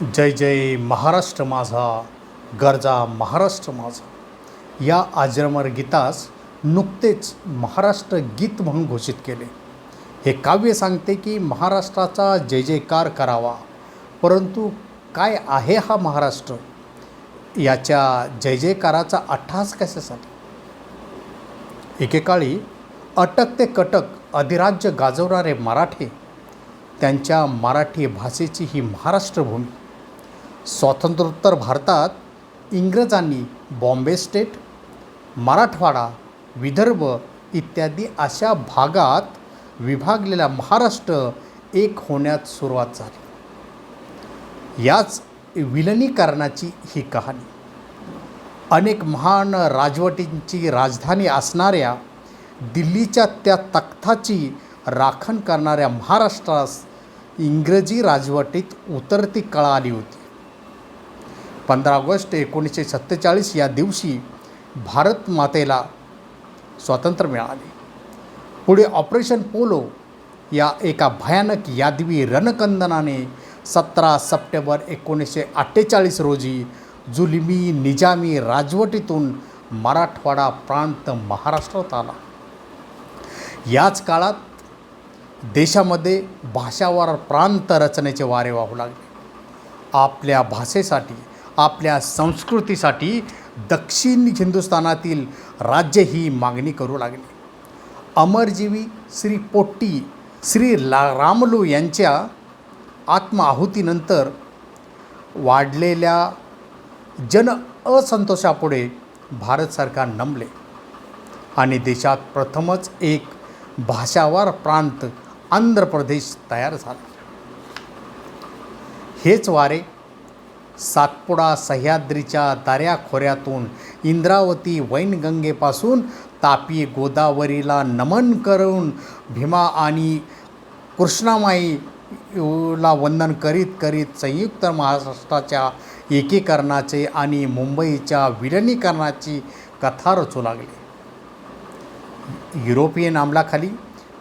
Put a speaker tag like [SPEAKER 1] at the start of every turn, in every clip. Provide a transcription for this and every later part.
[SPEAKER 1] जय जय महाराष्ट्र माझा, गरजा महाराष्ट्र माझा या अजरामर गीतास नुकतेच महाराष्ट्र गीत म्हणून घोषित केले. हे काव्य सांगते की महाराष्ट्राचा जय जयकार करावा. परंतु काय आहे हा महाराष्ट्र? याच्या जय जयकाराचा अट्टहास कशासाठी? एकेकाळी अटक ते कटक अधिराज्य गाजवणारे मराठे, त्यांच्या मराठी भाषेची ही महाराष्ट्रभूमी. स्वातंत्र्योत्तर भारतात इंग्रजांनी बॉम्बे स्टेट, मराठवाडा, विदर्भ इत्यादी अशा भागात विभागलेला महाराष्ट्र एक होण्यास सुरुवात झाली. याच विलिनीकरणाची ही कहाणी. अनेक महान राजवटींची राजधानी असणाऱ्या दिल्लीच्या त्या तख्ताची राखण करणाऱ्या महाराष्ट्रास इंग्रजी राजवटीत उतरती कळा आली होती. 15 ऑगस्ट 1947 या दिवशी भारत मातेला स्वातंत्र्य मिळाले. पुढे ऑपरेशन पोलो या एका भयानक यादवी रणकंदनाने 17 सप्टेंबर 1948 रोजी जुलमी निजामी राजवटीतून मराठवाडा प्रांत महाराष्ट्रात आला. याच काळात देशामध्ये भाषावार प्रांत रचनेचे वारे वाहू लागले. आपल्या भाषेसाठी, आपल्या संस्कृतीसाठी दक्षिण हिंदुस्थानातील राज्य ही मागणी करू लागले. अमरजीवी श्री पोट्टी श्री रामलू यांच्या आत्मआहुतीनंतर वाढलेल्या जन असंतोषापुढे भारत सरकार नमले आणि देशात प्रथमच एक भाषावार प्रांत आंध्र प्रदेश तयार झाला. हेच वारे सातपुडा सह्याद्रीच्या दऱ्याखोऱ्यातून इंद्रावती वैनगंगेपासून तापी गोदावरीला नमन करून भीमा आणि कृष्णामाईला वंदन करीत करीत संयुक्त महाराष्ट्राच्या एकीकरणाचे आणि मुंबईच्या विलिनीकरणाची कथा रचू लागले. युरोपियन अंमलाखाली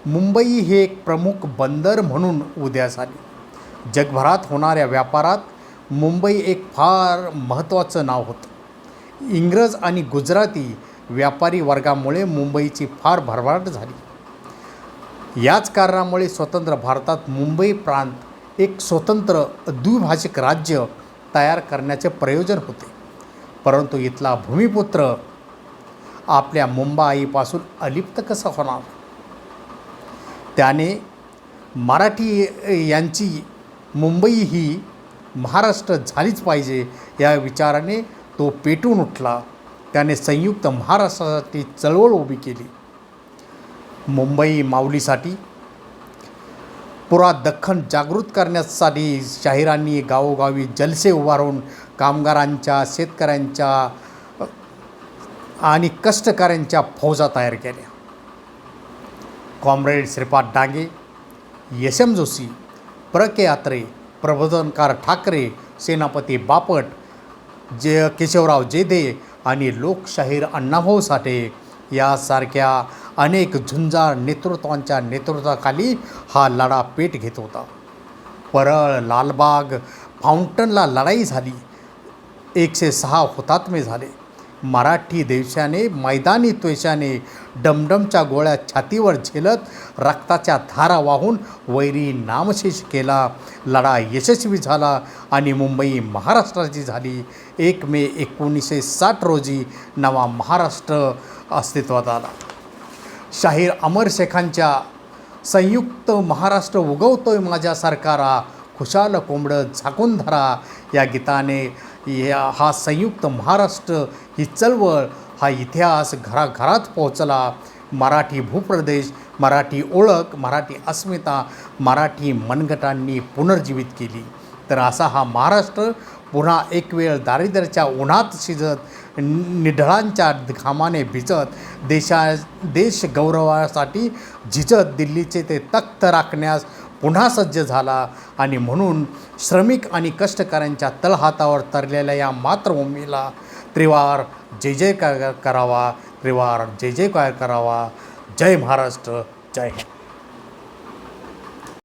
[SPEAKER 1] मुंबई हे एक प्रमुख बंदर म्हणून उदयास आले. जगभरात होणाऱ्या व्यापारात मुंबई एक फार महत्त्वाचं नाव होतं. इंग्रज आणि गुजराती व्यापारी वर्गामुळे मुंबईची फार भरभराट झाली. याच कारणामुळे स्वतंत्र भारतात मुंबई प्रांत एक स्वतंत्र द्विभाषिक राज्य तयार करण्याचे प्रयोजन होते. परंतु इथला भूमिपुत्र आपल्या मुंबईपासून अलिप्त कसा होणार? त्याने मराठी यांची मुंबई ही महाराष्ट्र झालीच पाहिजे या विचाराने तो पेटून उठला. त्याने संयुक्त महाराष्ट्रासाठी चळवळ उभी केली. मुंबई माऊलीसाठी, पुरा दख्खन जागृत करण्यासाठी शाहिरांनी गावोगावी जलसे उभारून कामगारांच्या, शेतकऱ्यांच्या आणि कष्टकऱ्यांच्या फौजा तयार केल्या. कॉम्रेड श्रीपाद डांगे, यशम जोशी, प्र के अत्रे, प्रबोधनकार ठाकरे, सेनापती बापट, केशवराव जेधे आणि लोकशाहीर अण्णाभाऊ साठे यासारख्या अनेक झुंजार नेतृत्वांच्या नेतृत्वाखाली हा लढा पेट घेत होता. परळ, लालबाग, फाउंटनला लढाई झाली. 106 हुतात्मे झाले. मराठी देशाने मैदानी त्वेषाने डमडमच्या गोळ्या छातीवर झेलत रक्ताच्या धारा वाहून वैरी नामशेष केला. लढा यशस्वी झाला आणि मुंबई महाराष्ट्राची झाली. 1 मे 1960 रोजी नवा महाराष्ट्र अस्तित्वात आला. शाहीर अमर शेखांच्या संयुक्त महाराष्ट्र उगवतोय माझ्या सरकारा, खुशाल कोंबडं झाकून धरा या गीताने हा संयुक्त महाराष्ट्र ही चळवळ, हा इतिहास घराघरात पोहोचला. मराठी भूप्रदेश, मराठी ओळख, मराठी अस्मिता मराठी मनगटांनी पुनर्जीवित केली. तर असा हा महाराष्ट्र पुन्हा एक वेळ दारिद्र्याच्या उन्हात शिजत, निढळांच्या घामाने भिजत, देश गौरवासाठी झिजत दिल्लीचे ते तख्त राखण्यास पुन्हा सज्ज झाला. आणि म्हणून श्रमिक आणि कष्टकऱ्यांच्या तळहातावर तरलेल्या या मातृभूमीला त्रिवार जय जयकार करावा, त्रिवार जय जयकार करावा. जय महाराष्ट्र, जय हिंद.